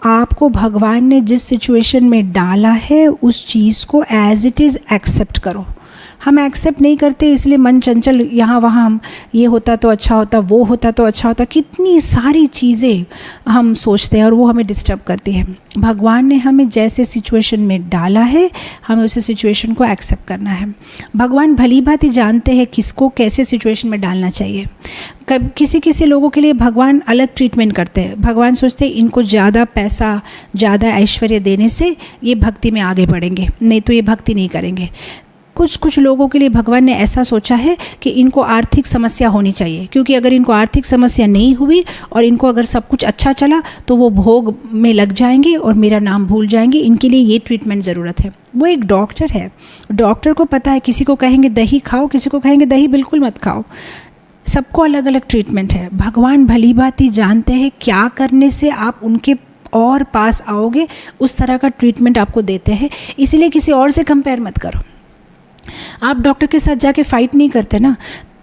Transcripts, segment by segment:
आपको भगवान ने जिस सिचुएशन में डाला है उस चीज़ को एज इट इज़ एक्सेप्ट करो। हम एक्सेप्ट नहीं करते, इसलिए मन चंचल, यहाँ वहाँ हम ये होता तो अच्छा होता, वो होता तो अच्छा होता, कितनी सारी चीज़ें हम सोचते हैं और वो हमें डिस्टर्ब करती है। भगवान ने हमें जैसे सिचुएशन में डाला है हमें उसे सिचुएशन को एक्सेप्ट करना है। भगवान भली भांति जानते हैं किसको कैसे सिचुएशन में डालना चाहिए। किसी किसी लोगों के लिए भगवान अलग ट्रीटमेंट करते हैं। भगवान सोचते हैं इनको ज़्यादा पैसा, ज़्यादा ऐश्वर्य देने से ये भक्ति में आगे बढ़ेंगे, नहीं तो ये भक्ति नहीं करेंगे। कुछ लोगों के लिए भगवान ने ऐसा सोचा है कि इनको आर्थिक समस्या होनी चाहिए, क्योंकि अगर इनको आर्थिक समस्या नहीं हुई और इनको अगर सब कुछ अच्छा चला तो वो भोग में लग जाएंगे और मेरा नाम भूल जाएंगे। इनके लिए ये ट्रीटमेंट ज़रूरत है। वो एक डॉक्टर है, डॉक्टर को पता है, किसी को कहेंगे दही खाओ, किसी को कहेंगे दही बिल्कुल मत खाओ। सबको अलग अलग ट्रीटमेंट है। भगवान भली भांति जानते हैं क्या करने से आप उनके और पास आओगे, उस तरह का ट्रीटमेंट आपको देते हैं। इसीलिए किसी और से कंपेयर मत करो। आप डॉक्टर के साथ जाके फाइट नहीं करते ना,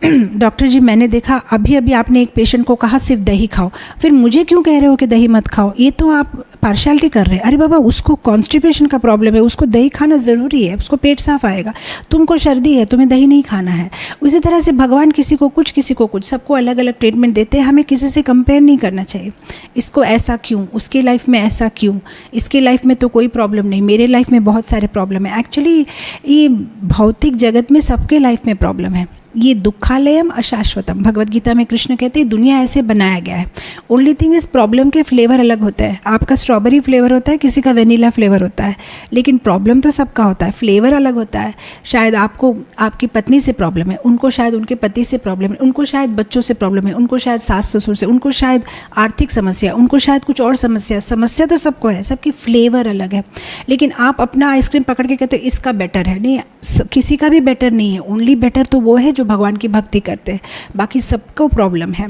डॉक्टर जी मैंने देखा अभी अभी आपने एक पेशेंट को कहा सिर्फ दही खाओ, फिर मुझे क्यों कह रहे हो कि दही मत खाओ, ये तो आप पार्शियलिटी कर रहे हैं। अरे बाबा, उसको कॉन्स्टिपेशन का प्रॉब्लम है, उसको दही खाना ज़रूरी है, उसको पेट साफ आएगा। तुमको सर्दी है, तुम्हें दही नहीं खाना है। उसी तरह से भगवान किसी को कुछ, किसी को कुछ, सबको अलग अलग ट्रीटमेंट देते हैं। हमें किसी से कंपेयर नहीं करना चाहिए। इसको ऐसा क्यों, उसकी लाइफ में ऐसा क्यों, इसकी लाइफ में तो कोई प्रॉब्लम नहीं, मेरे लाइफ में बहुत सारे प्रॉब्लम है। एक्चुअली ये भौतिक जगत में सबके लाइफ में प्रॉब्लम है। ये दुखालयम अशाश्वतम, भगवद गीता में कृष्ण कहते हैं दुनिया ऐसे बनाया गया है। ओनली थिंग इस प्रॉब्लम के फ्लेवर अलग होते हैं। आपका स्ट्रॉबेरी फ्लेवर होता है, किसी का वेनीला फ्लेवर होता है, लेकिन प्रॉब्लम तो सबका होता है, फ्लेवर अलग होता है। शायद आपको आपकी पत्नी से प्रॉब्लम है, उनको शायद उनके पति से प्रॉब्लम है, उनको शायद बच्चों से प्रॉब्लम है, उनको शायद सास ससुर से, उनको शायद आर्थिक समस्या, उनको शायद कुछ और समस्या तो सबको है, सबकी फ्लेवर अलग है। लेकिन आप अपना आइसक्रीम पकड़ के कहते हो इसका बेटर है, नहीं, किसी का भी बेटर नहीं है। ओनली बेटर तो वो है जो भगवान की भक्ति करते हैं, बाकी सबको प्रॉब्लम है।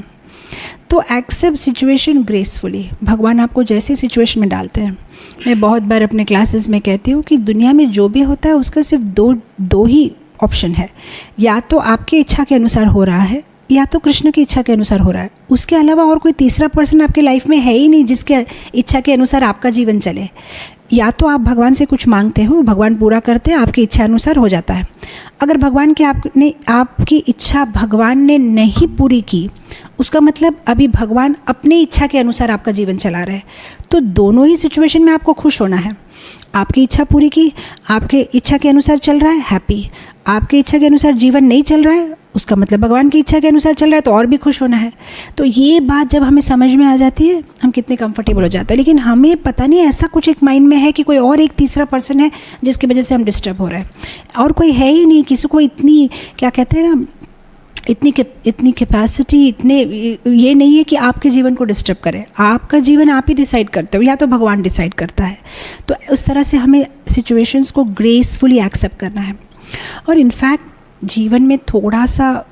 तो एक्सेप्ट सिचुएशन ग्रेसफुली। भगवान आपको जैसे सिचुएशन में डालते हैं। मैं बहुत बार अपने क्लासेस में कहती हूँ कि दुनिया में जो भी होता है उसका सिर्फ दो ही ऑप्शन है, या तो आपकी इच्छा के अनुसार हो रहा है या तो कृष्ण की इच्छा के अनुसार हो रहा है। उसके अलावा और कोई तीसरा पर्सन आपके लाइफ में है ही नहीं जिसके इच्छा के अनुसार आपका जीवन चले। या तो आप भगवान से कुछ मांगते हो, भगवान पूरा करते हैं, आपकी इच्छा अनुसार हो जाता है। अगर भगवान के आपकी इच्छा भगवान ने नहीं पूरी की, उसका मतलब अभी भगवान अपनी इच्छा के अनुसार आपका जीवन चला रहे। तो दोनों ही सिचुएशन में आपको खुश होना है। आपकी इच्छा पूरी की, आपके इच्छा के अनुसार चल रहा है, हैप्पी। आपकी इच्छा के अनुसार जीवन नहीं चल रहा है, उसका मतलब भगवान की इच्छा के अनुसार चल रहा है, तो और भी खुश होना है। तो ये बात जब हमें समझ में आ जाती है, हम कितने कंफर्टेबल हो जाते हैं। लेकिन हमें पता नहीं, ऐसा कुछ एक माइंड में है कि कोई और एक तीसरा पर्सन है जिसकी वजह से हम डिस्टर्ब हो रहे हैं, और कोई है ही नहीं। किसी को इतनी, क्या कहते हैं ना, इतनी कैपेसिटी, इतने ये नहीं है कि आपके जीवन को डिस्टर्ब करे। आपका जीवन आप ही डिसाइड करते हो या तो भगवान डिसाइड करता है। तो उस तरह से हमें सिचुएशंस को ग्रेसफुली एक्सेप्ट करना है। और इनफैक्ट जीवन में थोड़ा सा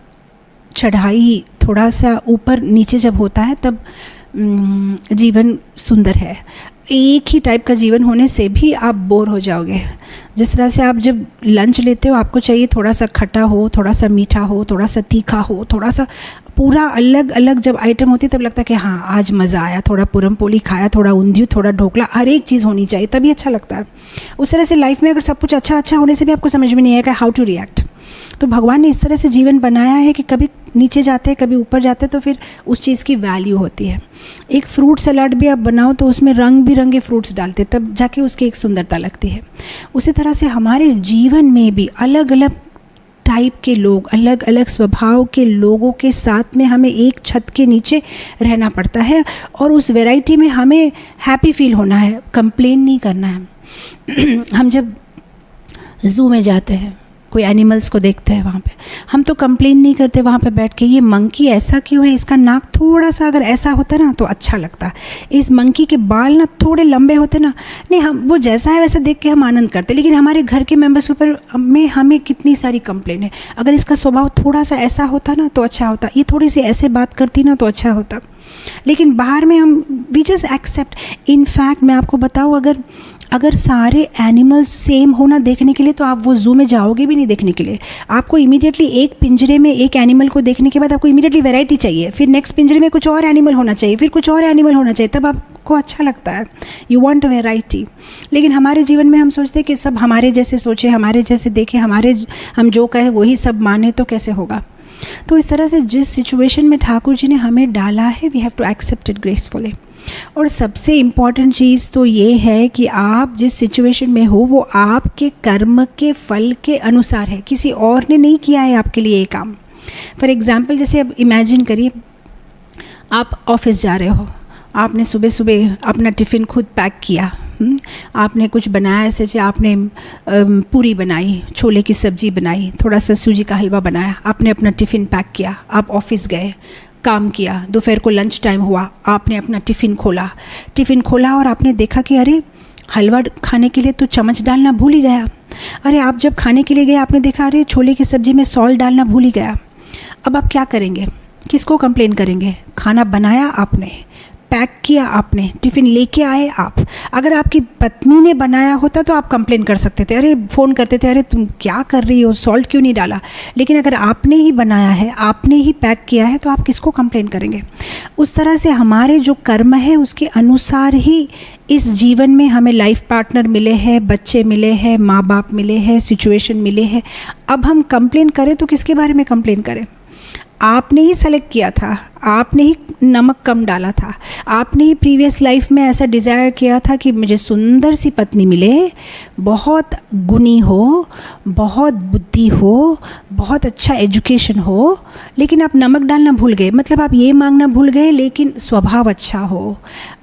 चढ़ाई, थोड़ा सा ऊपर नीचे जब होता है तब जीवन सुंदर है। एक ही टाइप का जीवन होने से भी आप बोर हो जाओगे। जिस तरह से आप जब लंच लेते हो, आपको चाहिए थोड़ा सा खट्टा हो, थोड़ा सा मीठा हो, थोड़ा सा तीखा हो, थोड़ा सा पूरा अलग अलग जब आइटम होती है तब लगता है कि हाँ आज मज़ा आया, थोड़ा पूरम पोली खाया, थोड़ा ऊंधियू, थोड़ा ढोकला, हर एक चीज़ होनी चाहिए तभी अच्छा लगता है। उस तरह से लाइफ में अगर सब कुछ अच्छा होने से भी आपको समझ में नहीं आएगा हाउ टू रिएक्ट। तो भगवान ने इस तरह से जीवन बनाया है कि कभी नीचे जाते हैं, कभी ऊपर जाते हैं, तो फिर उस चीज़ की वैल्यू होती है। एक फ्रूट सलाद भी आप बनाओ तो उसमें रंग बिरंगे फ्रूट्स डालते, तब जाके उसकी एक सुंदरता लगती है। उसी तरह से हमारे जीवन में भी अलग अलग टाइप के लोग, अलग अलग स्वभाव के लोगों के साथ में हमें एक छत के नीचे रहना पड़ता है, और उस वैरायटी में हमें हैप्पी फील होना है, कंप्लेन नहीं करना है। हम जब ज़ू में जाते हैं, कोई एनिमल्स को देखते हैं वहाँ पे, हम तो कंप्लेन नहीं करते वहाँ पे बैठ के ये मंकी ऐसा क्यों है, इसका नाक थोड़ा सा अगर ऐसा होता ना तो अच्छा लगता, इस मंकी के बाल ना थोड़े लंबे होते ना, नहीं, हम वो जैसा है वैसा देख के हम आनंद करते। लेकिन हमारे घर के मेंबर्स के ऊपर में हमें कितनी सारी कंप्लेन है, अगर इसका स्वभाव थोड़ा सा ऐसा होता ना तो अच्छा होता, ये थोड़ी सी ऐसे बात करती ना तो अच्छा होता। लेकिन बाहर में हम वी जस्ट एक्सेप्ट। इनफैक्ट मैं आपको बताऊँ, अगर अगर सारे एनिमल्स सेम होना देखने के लिए तो आप वो ज़ू में जाओगे भी नहीं देखने के लिए। आपको इमीडिएटली एक पिंजरे में एक एनिमल को देखने के बाद आपको इमीडिएटली वैरायटी चाहिए, फिर नेक्स्ट पिंजरे में कुछ और एनिमल होना चाहिए, फिर कुछ और एनिमल होना चाहिए, तब आपको अच्छा लगता है। You want variety. लेकिन हमारे जीवन में हम सोचते हैं कि सब हमारे जैसे सोचे, हमारे जैसे देखें, हम जो कहे वही सब माने, तो कैसे होगा। तो इस तरह से जिस सिचुएशन में ठाकुर जी ने हमें डाला है, we have to accept it gracefully. और सबसे इम्पॉर्टेंट चीज़ तो ये है कि आप जिस सिचुएशन में हो वो आपके कर्म के फल के अनुसार है, किसी और ने नहीं किया है आपके लिए ये काम। फॉर एग्ज़ाम्पल, जैसे अब इमेजिन करिए आप ऑफिस जा रहे हो, आपने सुबह सुबह अपना टिफ़िन खुद पैक किया, आपने कुछ बनाया, जैसे आपने पूरी बनाई, छोले की सब्ज़ी बनाई, थोड़ा सा सूजी का हलवा बनाया, आपने अपना टिफ़िन पैक किया, आप ऑफिस गए, काम किया, दोपहर को लंच टाइम हुआ, आपने अपना टिफ़िन खोला और आपने देखा कि अरे हलवा खाने के लिए तो चम्मच डालना भूल ही गया। अरे आप जब खाने के लिए गए आपने देखा अरे छोले की सब्ज़ी में सॉल्ट डालना भूल ही गया। अब आप क्या करेंगे, किसको कंप्लेन करेंगे? खाना बनाया आपने, पैक किया आपने, टिफ़िन लेके आए आप। अगर आपकी पत्नी ने बनाया होता तो आप कंप्लेन कर सकते थे, अरे फ़ोन करते थे, अरे तुम क्या कर रही हो, सॉल्ट क्यों नहीं डाला। लेकिन अगर आपने ही बनाया है, आपने ही पैक किया है, तो आप किसको कंप्लेन करेंगे। उस तरह से हमारे जो कर्म है उसके अनुसार ही इस जीवन में हमें लाइफ पार्टनर मिले हैं, बच्चे मिले हैं, माँ बाप मिले हैं, सिचुएशन मिले हैं। अब हम कंप्लेन करें तो किसके बारे में कंप्लेन करें? आपने ही सेलेक्ट किया था, आपने ही नमक कम डाला था, आपने ही प्रीवियस लाइफ में ऐसा डिज़ायर किया था कि मुझे सुंदर सी पत्नी मिले, बहुत गुणी हो, बहुत बुद्धि हो, बहुत अच्छा एजुकेशन हो, लेकिन आप नमक डालना भूल गए। मतलब आप ये मांगना भूल गए लेकिन स्वभाव अच्छा हो,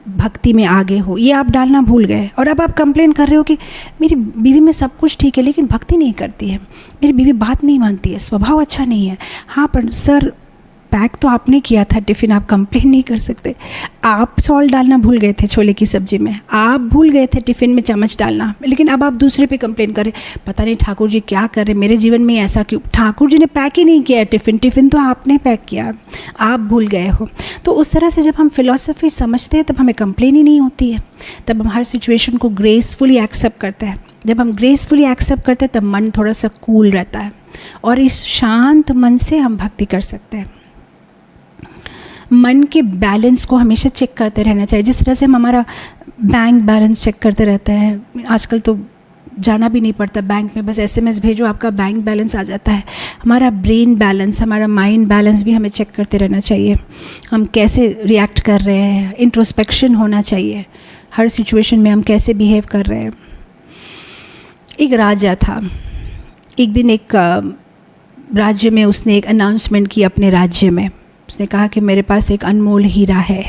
भक्ति में आगे हो, ये आप डालना भूल गए। और अब आप कंप्लेन कर रहे हो कि मेरी बीवी में सब कुछ ठीक है लेकिन भक्ति नहीं करती है, मेरी बीवी बात नहीं मानती है, स्वभाव अच्छा नहीं है। हाँ पर सर पैक तो आपने किया था टिफ़िन, आप कंप्लेन नहीं कर सकते। आप सॉल्ट डालना भूल गए थे छोले की सब्ज़ी में, आप भूल गए थे टिफ़िन में चम्मच डालना, लेकिन अब आप दूसरे पे कंप्लेन करें, पता नहीं ठाकुर जी क्या कर रहे, मेरे जीवन में ऐसा क्यों। ठाकुर जी ने पैक ही नहीं किया टिफ़िन तो आपने पैक किया, आप भूल गए हो। तो उस तरह से जब हम फिलॉसफी समझते हैं तब हमें कंप्लेन ही नहीं होती है, तब हम हर सिचुएशन को ग्रेसफुली एक्सेप्ट करते हैं। जब हम ग्रेसफुली एक्सेप्ट करते हैं तब मन थोड़ा सा कूल रहता है और इस शांत मन से हम भक्ति कर सकते हैं। मन के बैलेंस को हमेशा चेक करते रहना चाहिए, जिस तरह से हम हमारा बैंक बैलेंस चेक करते रहते हैं। आजकल तो जाना भी नहीं पड़ता बैंक में, बस SMS भेजो आपका बैंक बैलेंस आ जाता है। हमारा ब्रेन बैलेंस, हमारा माइंड बैलेंस भी हमें चेक करते रहना चाहिए, हम कैसे रिएक्ट कर रहे हैं, इंट्रोस्पेक्शन होना चाहिए, हर सिचुएशन में हम कैसे बिहेव कर रहे हैं। एक राजा था, एक दिन एक राज्य में उसने एक अनाउंसमेंट की अपने राज्य में। उसने कहा कि मेरे पास एक अनमोल हीरा है,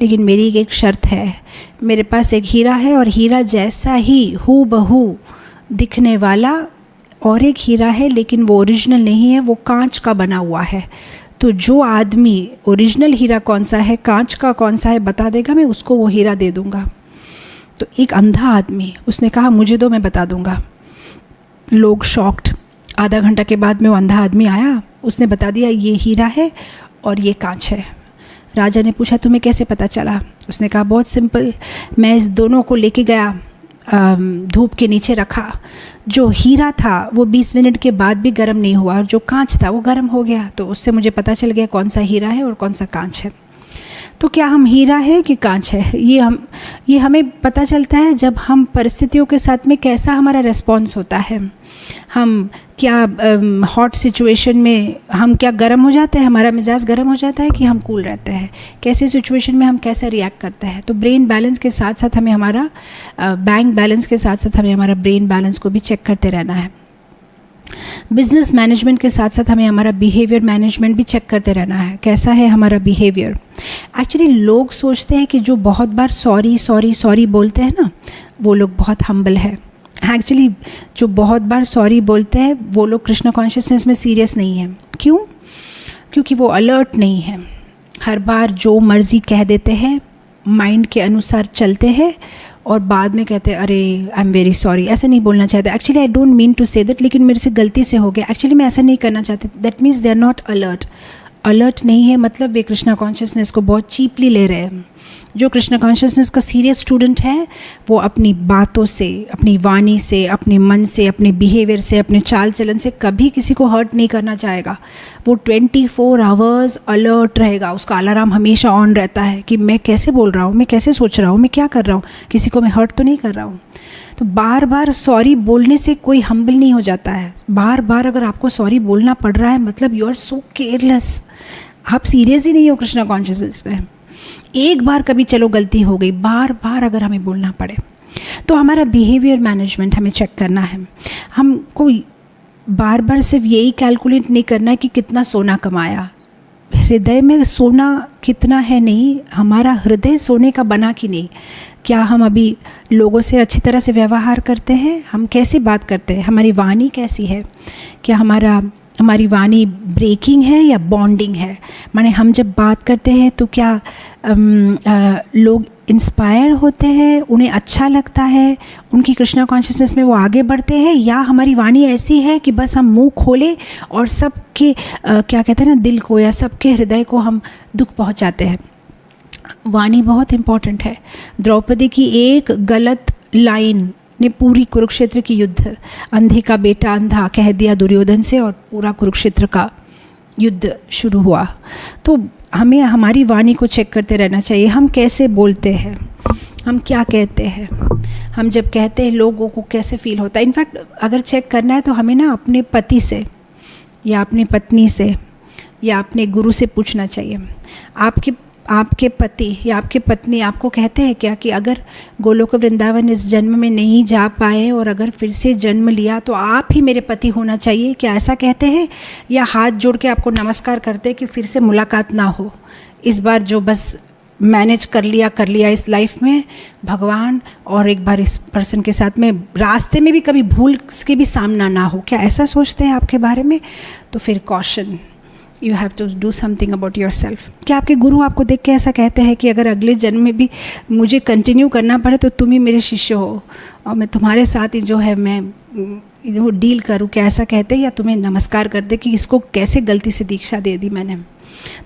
लेकिन मेरी एक शर्त है, मेरे पास एक हीरा है और हीरा जैसा ही हूबहू दिखने वाला और एक हीरा है, लेकिन वो ओरिजिनल नहीं है, वो कांच का बना हुआ है। तो जो आदमी ओरिजिनल हीरा कौन सा है, कांच का कौन सा है बता देगा, मैं उसको वो हीरा दे दूँगा। तो एक अंधा आदमी, उसने कहा मुझे दो, मैं बता दूँगा। लोग शॉक्ड। आधा घंटा के बाद में वो अंधा आदमी आया, उसने बता दिया ये हीरा है और ये कांच है। राजा ने पूछा तुम्हें कैसे पता चला? उसने कहा बहुत सिंपल, मैं इस दोनों को लेके गया, धूप के नीचे रखा, जो हीरा था वो 20 मिनट के बाद भी गर्म नहीं हुआ और जो कांच था वो गर्म हो गया। तो उससे मुझे पता चल गया कौन सा हीरा है और कौन सा कांच है। तो क्या हम हीरा है कि कांच है, ये हमें पता चलता है जब हम परिस्थितियों के साथ में कैसा हमारा रिस्पॉन्स होता है। हम क्या हॉट सिचुएशन में हम क्या गर्म हो जाते हैं, हमारा मिजाज गर्म हो जाता है कि हम कूल रहते हैं, कैसे सिचुएशन में हम कैसे रिएक्ट करते हैं। तो ब्रेन बैलेंस के साथ साथ हमें हमारा बैंक बैलेंस के साथ साथ हमें हमारा ब्रेन बैलेंस को भी चेक करते रहना है। बिजनेस मैनेजमेंट के साथ साथ हमें हमारा बिहेवियर मैनेजमेंट भी चेक करते रहना है, कैसा है हमारा बिहेवियर। एक्चुअली लोग सोचते हैं कि जो बहुत बार सॉरी सॉरी सॉरी बोलते हैं ना, वो लोग बहुत हम्बल है। एक्चुअली जो बहुत बार सॉरी बोलते हैं वो लोग कृष्ण कॉन्शियसनेस में सीरियस नहीं है। क्यों? क्योंकि वो अलर्ट नहीं है, हर बार जो मर्ज़ी कह देते हैं, माइंड के अनुसार चलते हैं और बाद में कहते हैं अरे आई एम वेरी सॉरी। ऐसा नहीं बोलना चाहते, actually I don't mean to say that, लेकिन मेरे से गलती से हो गया, एक्चुअली मैं ऐसा नहीं करना चाहती। That means they are not alert. Alert नहीं है, मतलब वे कृष्णा कॉन्शियसनेस को बहुत चीपली ले रहे हैं। जो कृष्णा कॉन्शियसनेस का सीरियस स्टूडेंट है वो अपनी बातों से, अपनी वाणी से, अपने मन से, अपने बिहेवियर से, अपने चाल चलन से कभी किसी को हर्ट नहीं करना चाहेगा। वो 24 आवर्स अलर्ट रहेगा, उसका अलार्म हमेशा ऑन रहता है कि मैं कैसे बोल रहा हूँ, मैं कैसे सोच रहा हूँ, मैं क्या कर रहा हूँ, किसी को मैं हर्ट तो नहीं कर रहा हूँ। तो बार बार सॉरी बोलने से कोई हम्बल नहीं हो जाता है। बार बार अगर आपको सॉरी बोलना पड़ रहा है मतलब यू आर सो केयरलेस, आप सीरियस ही नहीं हो कृष्णा कॉन्शियसनेस में। एक बार कभी चलो गलती हो गई, बार बार अगर हमें बोलना पड़े तो हमारा बिहेवियर मैनेजमेंट हमें चेक करना है। हमको बार बार सिर्फ यही कैलकुलेट नहीं करना है कि कितना सोना कमाया, हृदय में सोना कितना है नहीं, हमारा हृदय सोने का बना कि नहीं। क्या हम अभी लोगों से अच्छी तरह से व्यवहार करते हैं, हम कैसे बात करते हैं, हमारी वाणी कैसी है, क्या हमारी वाणी ब्रेकिंग है या बॉन्डिंग है। माने हम जब बात करते हैं तो क्या लोग इंस्पायर होते हैं, उन्हें अच्छा लगता है, उनकी कृष्णा कॉन्शियसनेस में वो आगे बढ़ते हैं, या हमारी वाणी ऐसी है कि बस हम मुंह खोले और सबके क्या कहते हैं ना, दिल को या सबके हृदय को हम दुख पहुंचाते हैं। वाणी बहुत इम्पॉर्टेंट है। द्रौपदी की एक गलत लाइन ने पूरी कुरुक्षेत्र की युद्ध, अंधे का बेटा अंधा कह दिया दुर्योधन से और पूरा कुरुक्षेत्र का युद्ध शुरू हुआ। तो हमें हमारी वाणी को चेक करते रहना चाहिए, हम कैसे बोलते हैं, हम क्या कहते हैं, हम जब कहते हैं लोगों को कैसे फील होता है। इनफैक्ट अगर चेक करना है तो हमें ना अपने पति से या अपनी पत्नी से या अपने गुरु से पूछना चाहिए। आपके पति या आपकी पत्नी आपको कहते हैं क्या कि अगर गोलोक वृंदावन इस जन्म में नहीं जा पाए और अगर फिर से जन्म लिया तो आप ही मेरे पति होना चाहिए, क्या ऐसा कहते हैं? या हाथ जोड़ के आपको नमस्कार करते हैं कि फिर से मुलाकात ना हो, इस बार जो बस मैनेज कर लिया इस लाइफ में भगवान, और एक बार इस पर्सन के साथ में रास्ते में भी कभी भूल के भी सामना ना हो, क्या ऐसा सोचते हैं आपके बारे में? तो फिर caution, you have to do something about yourself. क्या आपके गुरु आपको देख के ऐसा कहते हैं कि अगर अगले जन्म में भी मुझे कंटिन्यू करना पड़े तो तुम ही मेरे शिष्य हो और मैं तुम्हारे साथ ही जो है मैं वो डील करूँ, क्या ऐसा कहते हैं? या तुम्हें नमस्कार कर दे कि इसको कैसे गलती से दीक्षा दे दी मैंने।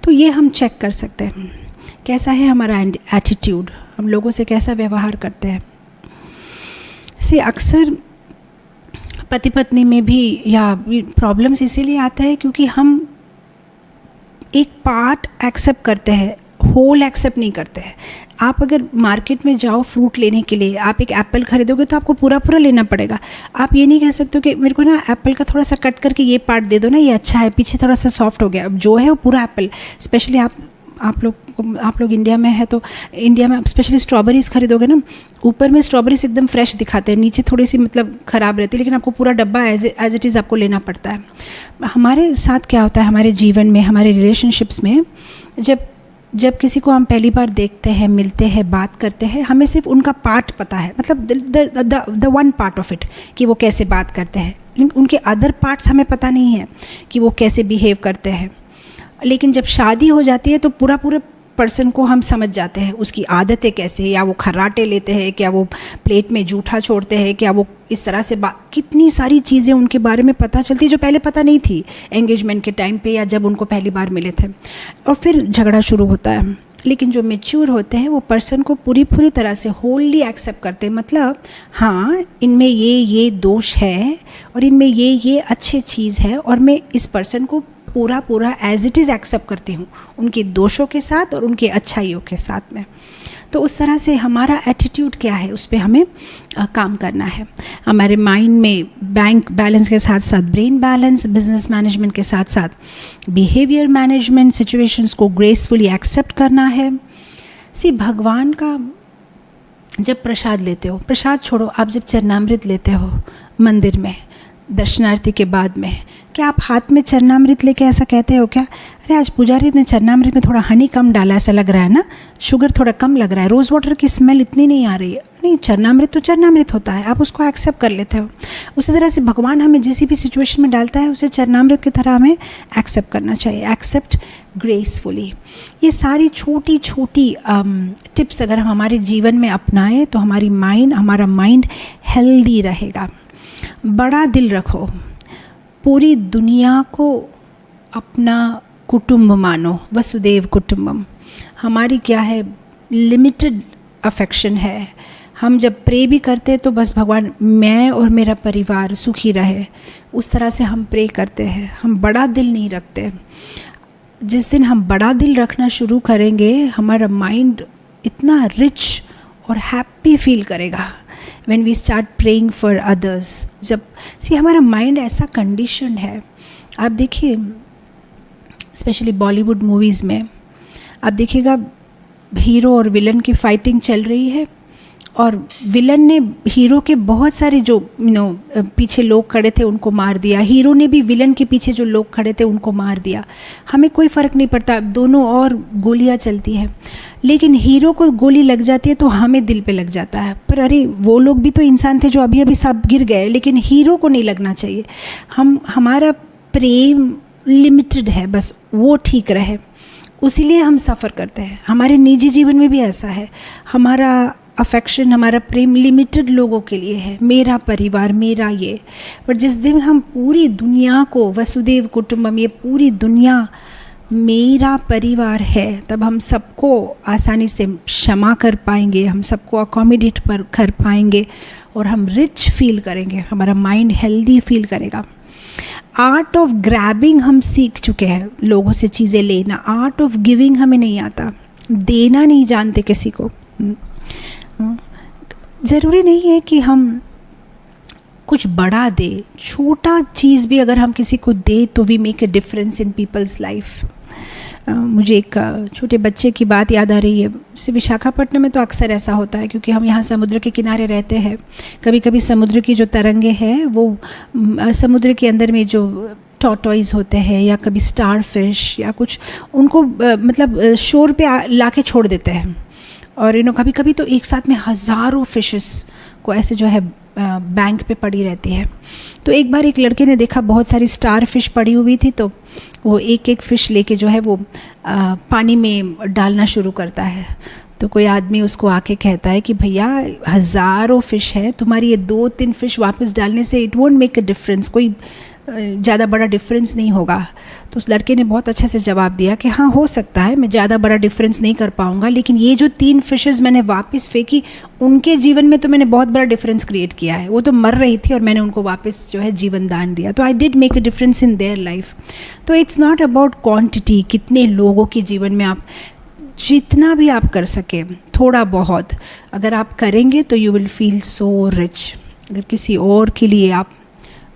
तो ये हम चेक कर सकते हैं कैसा है हमारा एटीट्यूड, हम लोगों से कैसा व्यवहार करते हैं। से अक्सर पति पत्नी में भी या प्रॉब्लम्स इसीलिए आता है क्योंकि हम एक पार्ट एक्सेप्ट करते हैं, होल एक्सेप्ट नहीं करते हैं। आप अगर मार्केट में जाओ फ्रूट लेने के लिए, आप एक एप्पल खरीदोगे तो आपको पूरा लेना पड़ेगा। आप ये नहीं कह सकते कि मेरे को ना एप्पल का थोड़ा सा कट करके ये पार्ट दे दो ना, ये अच्छा है, पीछे थोड़ा सा सॉफ्ट हो गया। अब जो है वो पूरा एप्पल, स्पेशली आप लोग इंडिया में है तो इंडिया में आप स्पेशली स्ट्रॉबेरीज़ खरीदोगे ना, ऊपर में स्ट्रॉबेरीज एकदम फ्रेश दिखाते हैं, नीचे थोड़ी सी मतलब ख़राब रहती है, लेकिन आपको पूरा डब्बा एज इट इज़ आपको लेना पड़ता है। हमारे साथ क्या होता है हमारे जीवन में, हमारे रिलेशनशिप्स में, जब किसी को हम पहली बार देखते हैं, मिलते हैं, बात करते हैं, हमें सिर्फ उनका पार्ट पता है, मतलब the one part of it, कि वो कैसे बात करते हैं, लेकिन उनके अदर पार्ट्स हमें पता नहीं है कि वो कैसे बिहेव करते हैं। लेकिन जब शादी हो जाती है तो पूरा पर्सन को हम समझ जाते हैं, उसकी आदतें कैसे, या वो खर्राटे लेते हैं, क्या वो प्लेट में जूठा छोड़ते हैं, क्या वो इस तरह से कितनी सारी चीज़ें उनके बारे में पता चलती है जो पहले पता नहीं थी एंगेजमेंट के टाइम पे या जब उनको पहली बार मिले थे, और फिर झगड़ा शुरू होता है। लेकिन जो मैच्योर होते हैं वो पर्सन को पूरी तरह से होल्ली एक्सेप्ट करते हैं, मतलब हाँ इनमें ये दोष है और इनमें ये अच्छी चीज़ है और मैं इस पर्सन को पूरा एज इट इज़ एक्सेप्ट करती हूँ, उनके दोषों के साथ और उनके अच्छाइयों के साथ में। तो उस तरह से हमारा एटीट्यूड क्या है उस पर हमें काम करना है। हमारे माइंड में बैंक बैलेंस के साथ साथ ब्रेन बैलेंस, बिजनेस मैनेजमेंट के साथ साथ बिहेवियर मैनेजमेंट, सिचुएशंस को ग्रेसफुली एक्सेप्ट करना है। भगवान का जब प्रसाद लेते हो, प्रसाद छोड़ो, आप जब चरणामृत लेते हो मंदिर में दर्शनार्थी के बाद में, क्या आप हाथ में चरणामृत लेके ऐसा कहते हो क्या, अरे आज पुजारी ने चरणामृत में थोड़ा हनी कम डाला, ऐसा लग रहा है ना, शुगर थोड़ा कम लग रहा है, रोज़ वाटर की स्मेल इतनी नहीं आ रही है? नहीं, चरणामृत तो चरणामृत होता है, आप उसको एक्सेप्ट कर लेते हो। उसी तरह से भगवान हमें जिस भी सिचुएशन में डालता है उसे चरणामृत की तरह हमें एक्सेप्ट करना चाहिए, एक्सेप्ट ग्रेसफुली। ये सारी छोटी टिप्स अगर हम हमारे जीवन में अपनाएं तो हमारा माइंड हेल्दी रहेगा। बड़ा दिल रखो, पूरी दुनिया को अपना कुटुंब मानो, वसुदेव कुटुंबम। हमारी क्या है, लिमिटेड अफेक्शन है। हम जब प्रे भी करते हैं तो बस भगवान मैं और मेरा परिवार सुखी रहे, उस तरह से हम प्रे करते हैं। हम बड़ा दिल नहीं रखते। जिस दिन हम बड़ा दिल रखना शुरू करेंगे, हमारा माइंड इतना रिच और हैप्पी फील करेगा when we start praying for others. जब हमारा माइंड ऐसा कंडीशन है, आप देखिए स्पेशली बॉलीवुड मूवीज़ में आप देखिएगा हीरो और विलन की फाइटिंग चल रही है और विलन ने हीरो के बहुत सारे जो पीछे लोग खड़े थे उनको मार दिया, हीरो ने भी विलन के पीछे जो लोग खड़े थे उनको मार दिया। हमें कोई फ़र्क नहीं पड़ता, दोनों और गोलियां चलती है, लेकिन हीरो को गोली लग जाती है तो हमें दिल पे लग जाता है, पर अरे वो लोग भी तो इंसान थे जो अभी अभी सब गिर गए, लेकिन हीरो को नहीं लगना चाहिए। हमारा प्रेम लिमिटेड है, बस वो ठीक रहे, उसीलिए हम सफ़र करते हैं। हमारे निजी जीवन में भी ऐसा है, हमारा अफेक्शन, हमारा प्रेम लिमिटेड लोगों के लिए है, मेरा परिवार, मेरा ये। पर जिस दिन हम पूरी दुनिया को, वसुदेव कुटुंबम, ये पूरी दुनिया मेरा परिवार है, तब हम सबको आसानी से क्षमा कर पाएंगे, हम सबको अकोमोडेट कर पाएंगे और हम रिच फील करेंगे, हमारा माइंड हेल्दी फील करेगा। आर्ट ऑफ ग्रैबिंग हम सीख चुके हैं, लोगों से चीज़ें लेना। आर्ट ऑफ गिविंग हमें नहीं आता, देना नहीं जानते किसी को। ज़रूरी नहीं है कि हम कुछ बड़ा दे, छोटा चीज़ भी अगर हम किसी को दे तो we make a difference in people's life. मुझे एक छोटे बच्चे की बात याद आ रही है। जैसे विशाखापट्टनम में तो अक्सर ऐसा होता है, क्योंकि हम यहाँ समुद्र के किनारे रहते हैं। कभी कभी समुद्र की जो तरंगे हैं वो समुद्र के अंदर में जो टॉर्टॉइज होते हैं या कभी स्टार फिश या कुछ, उनको मतलब शोर पे लाके छोड़ देते हैं। और कभी कभी तो एक साथ में हज़ारों फिशेस को ऐसे जो है बैंक पे पड़ी रहती है। तो एक बार एक लड़के ने देखा बहुत सारी स्टार फिश पड़ी हुई थी, तो वो एक एक फ़िश लेके जो है वो पानी में डालना शुरू करता है। तो कोई आदमी उसको आके कहता है कि भैया हज़ारों फ़िश है, तुम्हारी ये 2-3 फ़िश वापस डालने से it won't make a difference, कोई ज़्यादा बड़ा डिफरेंस नहीं होगा। तो उस लड़के ने बहुत अच्छे से जवाब दिया कि हाँ, हो सकता है मैं ज़्यादा बड़ा डिफरेंस नहीं कर पाऊँगा, लेकिन ये जो 3 फिशेस मैंने वापस फेंकी, उनके जीवन में तो मैंने बहुत बड़ा डिफरेंस क्रिएट किया है। वो तो मर रही थी और मैंने उनको वापस जो है जीवन दान दिया, तो I did make a difference in their life. तो इट्स नॉट अबाउट क्वान्टिटी, कितने लोगों के जीवन में आप जितना भी आप कर सके, थोड़ा बहुत अगर आप करेंगे तो you will feel so rich. अगर किसी और के लिए आप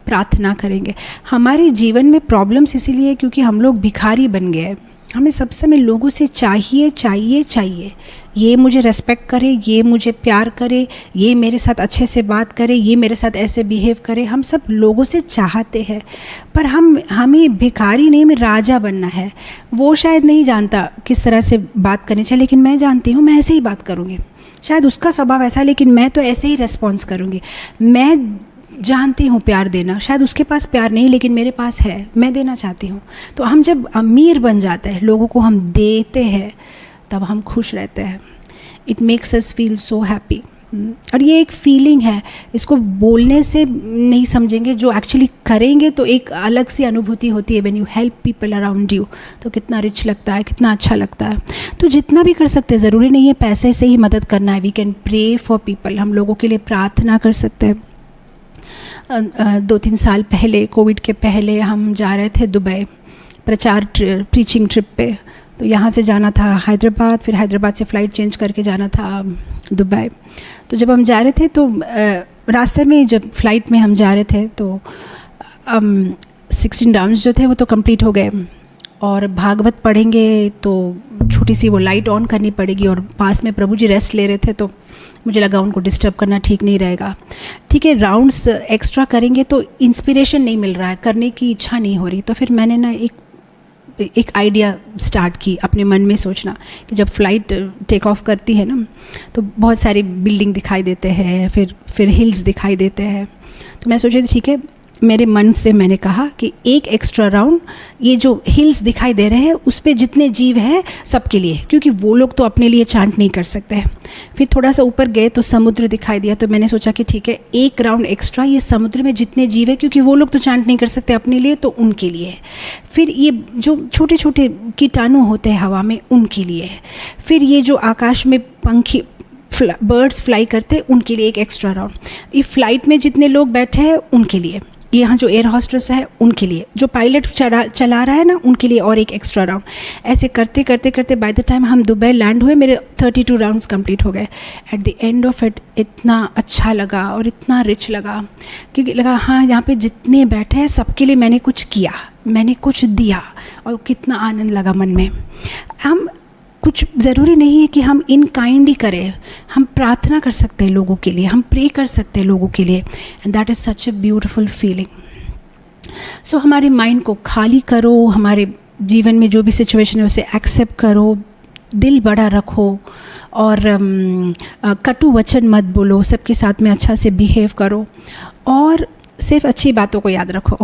प्रार्थना करेंगे। हमारे जीवन में प्रॉब्लम्स इसीलिए क्योंकि हम लोग भिखारी बन गए। हमें सब समय लोगों से चाहिए चाहिए चाहिए, ये मुझे रेस्पेक्ट करे, ये मुझे प्यार करे, ये मेरे साथ अच्छे से बात करे, ये मेरे साथ ऐसे बिहेव करे। हम सब लोगों से चाहते हैं, पर हमें भिखारी नहीं, हमें राजा बनना है। वो शायद नहीं जानता किस तरह से बात करनी चाहिए, लेकिन मैं जानती हूँ, मैं ऐसे ही बात करूँगी। शायद उसका स्वभाव ऐसा है, लेकिन मैं तो ऐसे ही रेस्पॉन्स करूँगी। मैं जानती हूँ प्यार देना, शायद उसके पास प्यार नहीं, लेकिन मेरे पास है, मैं देना चाहती हूँ। तो हम जब अमीर बन जाते हैं, लोगों को हम देते हैं, तब हम खुश रहते हैं। It makes us feel so happy. और ये एक फीलिंग है, इसको बोलने से नहीं समझेंगे, जो एक्चुअली करेंगे तो एक अलग सी अनुभूति होती है। When you help people around you, तो कितना रिच लगता है, कितना अच्छा लगता है। तो जितना भी कर सकते हैं, ज़रूरी नहीं है पैसे से ही मदद करना है। We can pray for people, हम लोगों के लिए प्रार्थना कर सकते हैं। 2-3 साल पहले, कोविड के पहले, हम जा रहे थे दुबई प्रचार प्रीचिंग ट्रिप पे। तो यहाँ से जाना था हैदराबाद, फिर हैदराबाद से फ़्लाइट चेंज करके जाना था दुबई। तो जब हम जा रहे थे तो रास्ते में जब फ़्लाइट में हम जा रहे थे तो 16 राउंड्स जो थे वो तो कंप्लीट हो गए, और भागवत पढ़ेंगे तो छोटी सी वो लाइट ऑन करनी पड़ेगी, और पास में प्रभु जी रेस्ट ले रहे थे, तो मुझे लगा उनको डिस्टर्ब करना ठीक नहीं रहेगा। ठीक है, राउंड्स एक्स्ट्रा करेंगे तो इंस्पिरेशन नहीं मिल रहा है, करने की इच्छा नहीं हो रही। तो फिर मैंने ना एक आइडिया स्टार्ट की, अपने मन में सोचना कि जब फ़्लाइट टेक ऑफ करती है ना, तो बहुत सारी बिल्डिंग दिखाई देते हैं, फिर हिल्स दिखाई देते हैं। तो मैं सोची थी ठीक है, मेरे मन से मैंने कहा कि एक एक्स्ट्रा राउंड, ये जो हिल्स दिखाई दे रहे हैं उस पे जितने जीव हैं सबके लिए, क्योंकि वो लोग तो अपने लिए चांट नहीं कर सकते। फिर थोड़ा सा ऊपर गए तो समुद्र दिखाई दिया, तो मैंने सोचा कि ठीक है एक राउंड एक्स्ट्रा, ये समुद्र में जितने जीव हैं, क्योंकि वो लोग तो चांट नहीं कर सकते अपने लिए, तो उनके लिए। फिर ये जो छोटे छोटे कीटाणु होते हैं हवा में, उनके लिए। फिर ये जो आकाश में पंखी बर्ड्स फ्लाई करते, उनके लिए एक एक्स्ट्रा राउंड। ये फ्लाइट में जितने लोग बैठे हैं उनके लिए, यहाँ जो एयर हॉस्टेस है उनके लिए, जो पायलट चला रहा है ना उनके लिए और एक एक्स्ट्रा राउंड। ऐसे करते करते करते बाय द टाइम हम दुबई लैंड हुए, मेरे 32 राउंड्स कंप्लीट हो गए। At the end of it इतना अच्छा लगा और इतना रिच लगा, क्योंकि लगा हाँ यहाँ पे जितने बैठे हैं सबके लिए मैंने कुछ किया, मैंने कुछ दिया, और कितना आनंद लगा मन में। हम कुछ ज़रूरी नहीं है कि हम इन काइंड ही करें, हम प्रार्थना कर सकते हैं लोगों के लिए, हम प्रे कर सकते हैं लोगों के लिए, and that is such a beautiful feeling. So हमारे माइंड को खाली करो, हमारे जीवन में जो भी सिचुएशन है उसे एक्सेप्ट करो, दिल बड़ा रखो, और कटु वचन मत बोलो, सबके साथ में अच्छा से बिहेव करो, और सिर्फ अच्छी बातों को याद रखो।